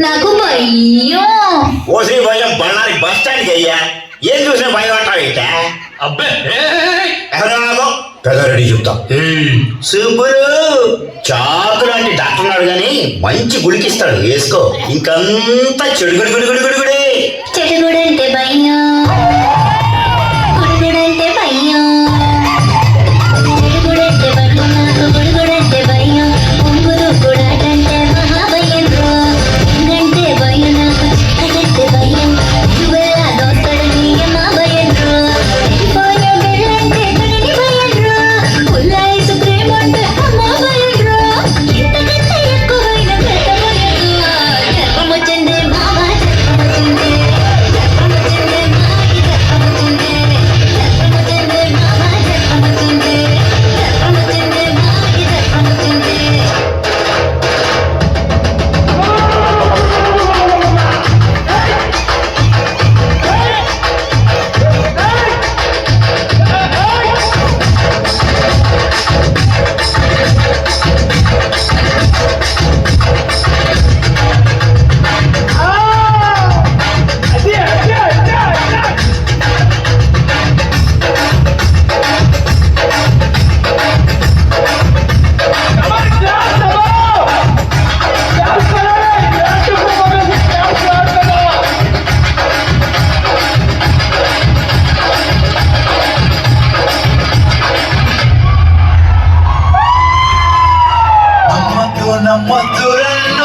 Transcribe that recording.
నాకు భయం. ఓసి భయం బళ్ళారి బస్ స్టాండ్కి అయ్యా. ఏం చూసినా భయం అంటావేట? అబ్బే పెద్దరెడ్డి చెప్తా. సూపరు చాకు లాంటి డాక్టర్ ఉన్నాడు గాని మంచి గుడికిస్తాడు, వేసుకో. ఇంకంతా చెడుగుడు గుడి గుడి గుడి గుడి. చెడుగుడంటే భయం, గుడుగుడంటే భయం, చెడుగుడంటే భయం, నాకు గుడుగుడంటే భయం, ఉంగురు గుడాటంటే మహాభయం, ఇంగంటే భయం, నాకు చిక్కగంటే భయం, ఇవల్ల దోస్తడని మా భయం, భయం వెళ్ళంటే తగని భయం, ఉల్లాయిసు ప్రేమ అంటే అమ్మ భయం, ఇంతకంటే ఎక్కువైన పెద్ద భయం, జన్మొచ్చింది మామ జన్మొచ్చింది. నమ్మద్దు నమ్మద్దురన్న